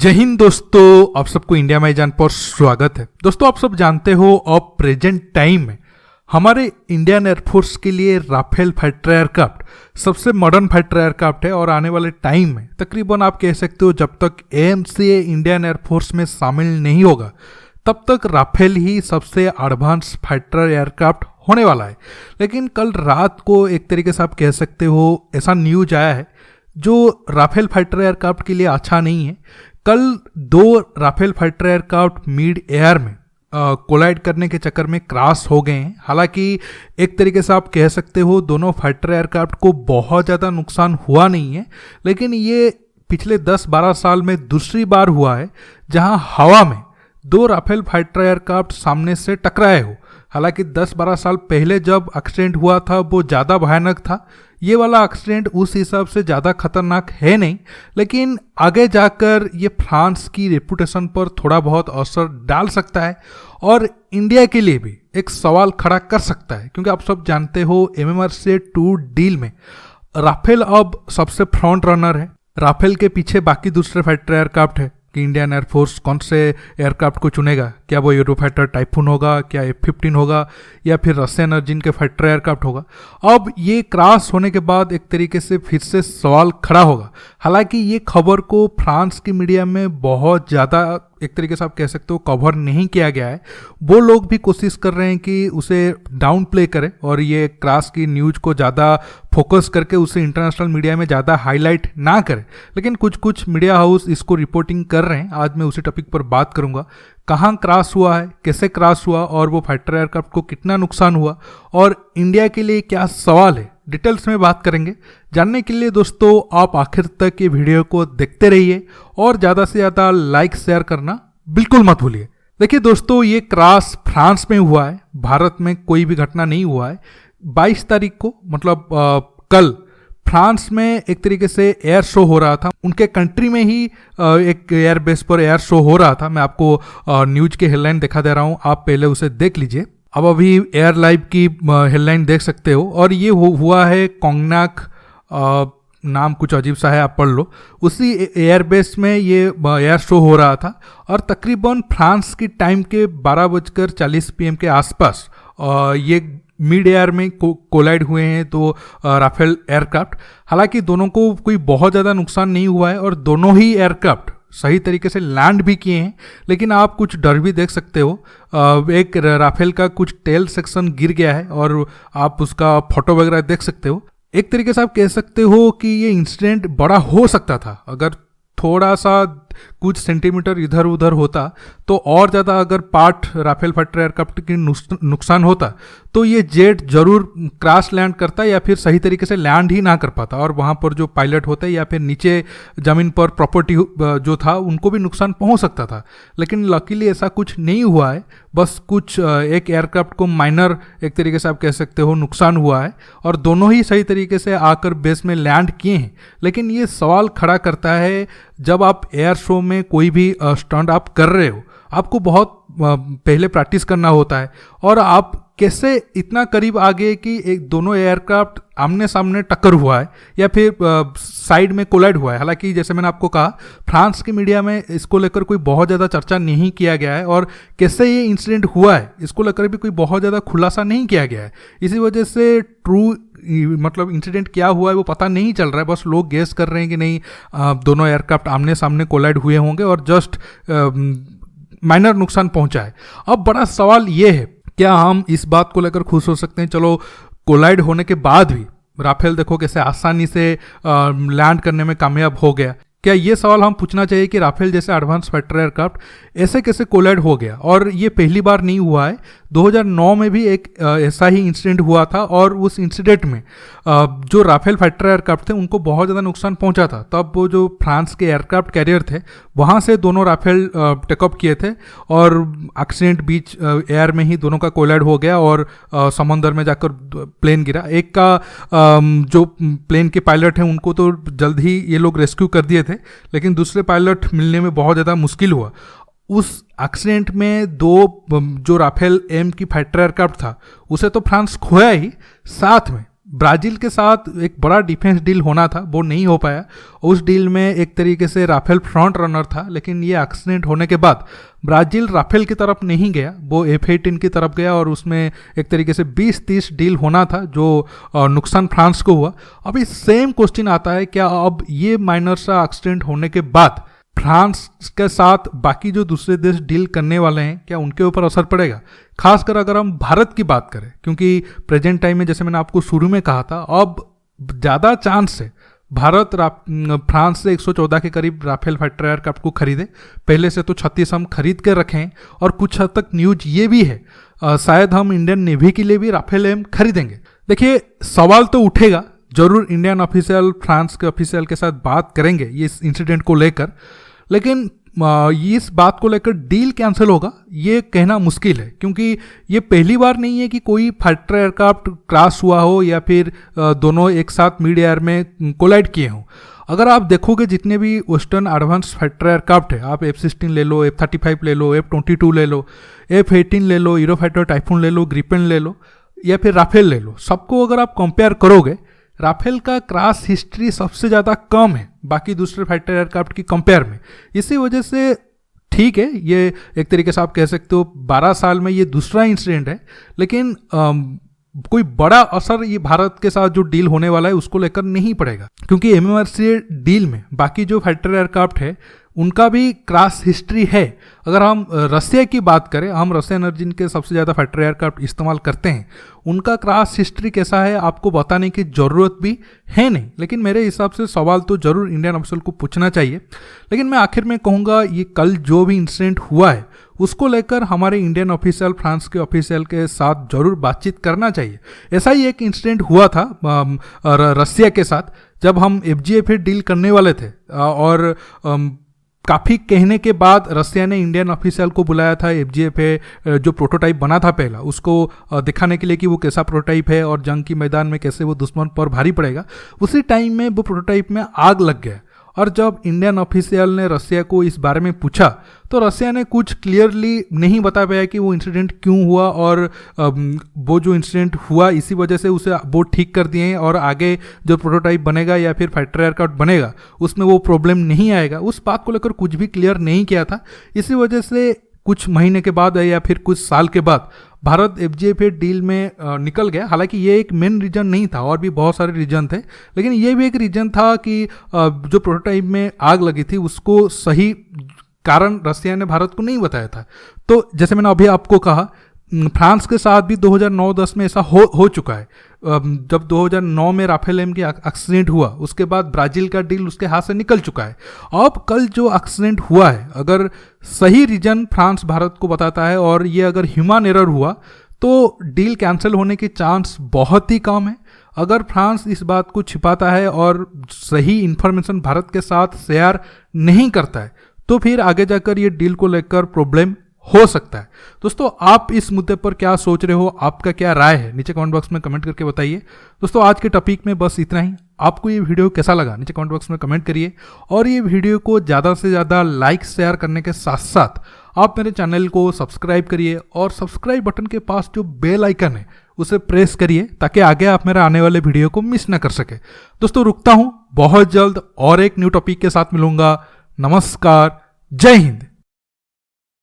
जय हिंद दोस्तों, आप सबको इंडिया में जान पर स्वागत है। दोस्तों, आप सब जानते हो अब प्रेजेंट टाइम में हमारे इंडियन एयरफोर्स के लिए राफेल फाइटर एयरक्राफ्ट सबसे मॉडर्न फाइटर एयरक्राफ्ट है और आने वाले टाइम में तकरीबन आप कह सकते हो जब तक एएमसीए इंडियन एयरफोर्स में शामिल नहीं होगा तब तक राफेल ही सबसे एडवांस फाइटर एयरक्राफ्ट होने वाला है। लेकिन कल रात को एक तरीके से आप कह सकते हो ऐसा न्यूज आया है जो राफेल फाइटर एयरक्राफ्ट के लिए अच्छा नहीं है। कल दो Rafale fighter aircraft mid air में कोलाइड करने के चक्कर में क्रैश हो गए हैं। हालांकि एक तरीके से आप कह सकते हो दोनों फाइटर एयरक्राफ्ट को बहुत ज़्यादा नुकसान हुआ नहीं है, लेकिन ये पिछले 10-12 साल में दूसरी बार हुआ है जहां हवा में दो राफेल फाइटर एयरक्राफ्ट सामने से टकराए हो। हालांकि 10-12 साल पहले जब एक्सीडेंट हुआ था वो ज़्यादा भयानक था, ये वाला एक्सीडेंट उस हिसाब से ज़्यादा खतरनाक है नहीं, लेकिन आगे जाकर ये फ्रांस की रेपुटेशन पर थोड़ा बहुत असर डाल सकता है और इंडिया के लिए भी एक सवाल खड़ा कर सकता है। क्योंकि आप सब जानते हो MMRCA-2 डील में राफेल अब सबसे फ्रंट रनर है। राफेल के पीछे बाकी दूसरे फाइटर एयरक्राफ्ट है कि इंडियन एयरफोर्स कौन से एयरक्राफ्ट को चुनेगा, क्या वो यूरोफाइटर टाइफून होगा, क्या F-15 होगा या फिर रशियन अर्जिन के फाइटर एयरक्राफ्ट होगा। अब ये क्रैश होने के बाद एक तरीके से फिर से सवाल खड़ा होगा। हालांकि ये खबर को फ्रांस की मीडिया में बहुत ज़्यादा एक तरीके से आप कह सकते हो कवर नहीं किया गया है। वो लोग भी कोशिश कर रहे हैं कि उसे डाउन प्ले करें और ये क्रैश की न्यूज को ज़्यादा फोकस करके उसे इंटरनेशनल मीडिया में ज़्यादा हाईलाइट ना करें, लेकिन कुछ मीडिया हाउस इसको रिपोर्टिंग कर रहे हैं। आज मैं उसी टॉपिक पर बात करूंगा, कहाँ क्रैश हुआ है, कैसे क्रैश हुआ और वो फाइटर एयरक्राफ्ट को कितना नुकसान हुआ और इंडिया के लिए क्या सवाल है, डिटेल्स में बात करेंगे। जानने के लिए दोस्तों आप आखिर तक ये वीडियो को देखते रहिए और ज़्यादा से ज़्यादा लाइक शेयर करना बिल्कुल मत भूलिए। देखिए दोस्तों, ये क्रैश फ्रांस में हुआ है, भारत में कोई भी घटना नहीं हुआ है। 22 तारीख को मतलब कल फ्रांस में एक तरीके से एयर शो हो रहा था। उनके कंट्री में ही एक एयर बेस पर एयर शो हो रहा था। मैं आपको न्यूज के हेडलाइन दिखा दे रहा हूँ, आप पहले उसे देख लीजिए। अब अभी एयर लाइव की हेडलाइन देख सकते हो और ये हुआ है कोंगनाक, नाम कुछ अजीब सा है, आप पढ़ लो। उसी एयरबेस में ये एयर शो हो रहा था और तकरीबन फ्रांस की टाइम के 12:40 PM के आसपास ये मिड एयर में कोलाइड हुए हैं तो राफेल एयरक्राफ्ट। हालांकि दोनों को कोई बहुत ज़्यादा नुकसान नहीं हुआ है और दोनों ही एयरक्राफ्ट सही तरीके से लैंड भी किए हैं, लेकिन आप कुछ डर भी देख सकते हो। एक राफेल का कुछ टेल सेक्शन गिर गया है और आप उसका फोटो वगैरह देख सकते हो। एक तरीके से आप कह सकते हो कि ये इंसिडेंट बड़ा हो सकता था। अगर थोड़ा सा कुछ सेंटीमीटर इधर उधर होता तो और ज़्यादा अगर पार्ट राफेल फाइटर एयरक्राफ्ट की नुकसान होता तो ये जेट जरूर क्रैश लैंड करता या फिर सही तरीके से लैंड ही ना कर पाता और वहाँ पर जो पायलट होते या फिर नीचे ज़मीन पर प्रॉपर्टी जो था उनको भी नुकसान पहुँच सकता था। लेकिन लकीली ऐसा कुछ नहीं हुआ है, बस कुछ एक एयरक्राफ्ट को माइनर एक तरीके से आप कह सकते हो नुकसान हुआ है और दोनों ही सही तरीके से आकर बेस में लैंड किए हैं। लेकिन ये सवाल खड़ा करता है, जब आप एयर शो में कोई भी स्टंट आप कर रहे हो, आपको बहुत पहले प्रैक्टिस करना होता है और आप कैसे इतना करीब आ गए कि एक दोनों एयरक्राफ्ट आमने सामने टक्कर हुआ है या फिर साइड में कोलाइड हुआ है। हालांकि जैसे मैंने आपको कहा, फ्रांस की मीडिया में इसको लेकर कोई बहुत ज़्यादा चर्चा नहीं किया गया है और कैसे ये इंसिडेंट हुआ है इसको लेकर भी कोई बहुत ज़्यादा खुलासा नहीं किया गया है। इसी वजह से ट्रू मतलब इंसिडेंट क्या हुआ है वो पता नहीं चल रहा है। बस लोग गेस कर रहे हैं कि नहीं दोनों एयरक्राफ्ट आमने सामने कोलाइड हुए होंगे और जस्ट माइनर नुकसान पहुंचा है। अब बड़ा सवाल ये है, क्या हम इस बात को लेकर खुश हो सकते हैं चलो कोलाइड होने के बाद भी राफेल देखो कैसे आसानी से लैंड करने में कामयाब हो गया? क्या ये सवाल हम पूछना चाहिए कि राफेल जैसे एडवांस फाइटर एयरक्राफ्ट ऐसे कैसे कोलाइड हो गया? और ये पहली बार नहीं हुआ है, 2009 में भी एक ऐसा ही इंसिडेंट हुआ था और उस इंसिडेंट में जो राफेल फाइटर एयरक्राफ्ट थे उनको बहुत ज़्यादा नुकसान पहुंचा था। तब वो जो फ्रांस के एयरक्राफ्ट कैरियर थे वहाँ से दोनों राफेल टेकअप किए थे और एक्सीडेंट बीच एयर में ही दोनों का कोलाइड हो गया और समंदर में जाकर प्लेन गिरा। एक का जो प्लेन के पायलट हैं उनको तो जल्द ही ये लोग रेस्क्यू कर दिए थे, लेकिन दूसरे पायलट मिलने में बहुत ज़्यादा मुश्किल हुआ। उस एक्सीडेंट में दो जो राफेल एम की फाइटर एयरक्राफ्ट था उसे तो फ्रांस खोया ही, साथ में ब्राज़ील के साथ एक बड़ा डिफेंस डील होना था, वो नहीं हो पाया। उस डील में एक तरीके से राफेल फ्रंट रनर था, लेकिन ये एक्सीडेंट होने के बाद ब्राज़ील राफेल की तरफ नहीं गया, वो F-18 की तरफ गया और उसमें एक तरीके से 20-30 डील होना था, जो नुकसान फ्रांस को हुआ। अभी सेम क्वेश्चन आता है, क्या अब ये माइनर सा एक्सीडेंट होने के बाद फ्रांस के साथ बाकी जो दूसरे देश डील करने वाले हैं, क्या उनके ऊपर असर पड़ेगा? खासकर अगर हम भारत की बात करें, क्योंकि प्रेजेंट टाइम में जैसे मैंने आपको शुरू में कहा था, अब ज़्यादा चांस है भारत फ्रांस से 114 के करीब राफेल फाइटर एयरक्राफ्ट को खरीदे। पहले से तो 36 हम खरीद के रखे हैं, और कुछ हद तक न्यूज ये भी है शायद हम इंडियन नेवी के लिए भी राफेल एम खरीदेंगे। देखिए, सवाल तो उठेगा जरूर, इंडियन ऑफिशियल फ्रांस के ऑफिशियल के साथ बात करेंगे ये इस इंसिडेंट को लेकर, लेकिन इस बात को लेकर डील कैंसिल होगा ये कहना मुश्किल है, क्योंकि ये पहली बार नहीं है कि कोई फाइटर एयरक्राफ्ट क्रैश हुआ हो या फिर दोनों एक साथ मिड एयर में कोलाइड किए हों। अगर आप देखोगे जितने भी वेस्टर्न एडवांस फाइटर एयरक्राफ्ट है, आप F-16 ले लो, F-35 ले लो, F-22 ले लो, F-18 ले लो, यूरोफाइटर टाइफून ले लो, ग्रिपेन ले लो या फिर राफेल ले लो, सबको अगर आप कंपेयर करोगे, राफेल का क्रैश हिस्ट्री सबसे ज़्यादा कम है बाकी दूसरे फाइटर एयरक्राफ्ट की कंपेयर में। इसी वजह से ठीक है, ये एक तरीके से आप कह सकते हो 12 साल में ये दूसरा इंसिडेंट है, लेकिन कोई बड़ा असर ये भारत के साथ जो डील होने वाला है उसको लेकर नहीं पड़ेगा, क्योंकि MMRCA डील में बाकी जो फाइटर एयरक्राफ्ट है उनका भी क्रैश हिस्ट्री है। अगर हम रसिया की बात करें, हम रशियन एनर्जी के सबसे ज़्यादा फाइटर एयरक्राफ्ट इस्तेमाल करते हैं, उनका क्रैश हिस्ट्री कैसा है आपको बताने की ज़रूरत भी है नहीं, लेकिन मेरे हिसाब से सवाल तो ज़रूर इंडियन ऑफिशियल को पूछना चाहिए। लेकिन मैं आखिर में कहूँगा, ये कल जो भी इंसिडेंट हुआ है उसको लेकर हमारे इंडियन ऑफिशियल फ्रांस के ऑफिशियल के साथ ज़रूर बातचीत करना चाहिए। ऐसा ही एक इंसिडेंट हुआ था रसिया के साथ, जब हम FGFA डील करने वाले थे, और काफ़ी कहने के बाद रसिया ने इंडियन ऑफिशियल को बुलाया था FGFA जो प्रोटोटाइप बना था पहला, उसको दिखाने के लिए कि वो कैसा प्रोटोटाइप है और जंग की मैदान में कैसे वो दुश्मन पर भारी पड़ेगा। उसी टाइम में वो प्रोटोटाइप में आग लग गया, और जब इंडियन ऑफिशियल ने रसिया को इस बारे में पूछा तो रसिया ने कुछ क्लियरली नहीं बता पाया कि वो इंसिडेंट क्यों हुआ, और वो जो इंसिडेंट हुआ इसी वजह से उसे वो ठीक कर दिए हैं, और आगे जो प्रोटोटाइप बनेगा या फिर फाइटर एयरक्राफ्ट बनेगा उसमें वो प्रॉब्लम नहीं आएगा। उस बात को लेकर कुछ भी क्लियर नहीं किया था। इसी वजह से कुछ महीने के बाद या फिर कुछ साल के बाद भारत FGFA डील में निकल गया। हालांकि ये एक मेन रीजन नहीं था, और भी बहुत सारे रीजन थे, लेकिन ये भी एक रीजन था कि जो प्रोटोटाइप में आग लगी थी उसको सही कारण रसिया ने भारत को नहीं बताया था। तो जैसे मैंने अभी आपको कहा, फ्रांस के साथ भी 2009-10 में ऐसा हो चुका है। जब 2009 में राफेल एम की एक्सीडेंट हुआ, उसके बाद ब्राज़ील का डील उसके हाथ से निकल चुका है। अब कल जो एक्सीडेंट हुआ है, अगर सही रीजन फ्रांस भारत को बताता है और ये अगर ह्यूमन एरर हुआ तो डील कैंसिल होने की चांस बहुत ही कम है। अगर फ्रांस इस बात को छिपाता है और सही इन्फॉर्मेशन भारत के साथ शेयर नहीं करता है, तो फिर आगे जाकर ये डील को लेकर प्रॉब्लम हो सकता है। दोस्तों, आप इस मुद्दे पर क्या सोच रहे हो, आपका क्या राय है, नीचे कमेंट बॉक्स में कमेंट करके बताइए। दोस्तों, आज के टॉपिक में बस इतना ही। आपको ये वीडियो कैसा लगा नीचे कमेंट बॉक्स में कमेंट करिए, और ये वीडियो को ज़्यादा से ज़्यादा लाइक शेयर करने के साथ साथ आप मेरे चैनल को सब्सक्राइब करिए, और सब्सक्राइब बटन के पास जो बेल आइकन है उसे प्रेस करिए, ताकि आगे आप मेरे आने वाले वीडियो को मिस ना कर सके। दोस्तों, रुकता हूँ, बहुत जल्द और एक न्यू टॉपिक के साथ मिलूंगा। नमस्कार, जय हिंद।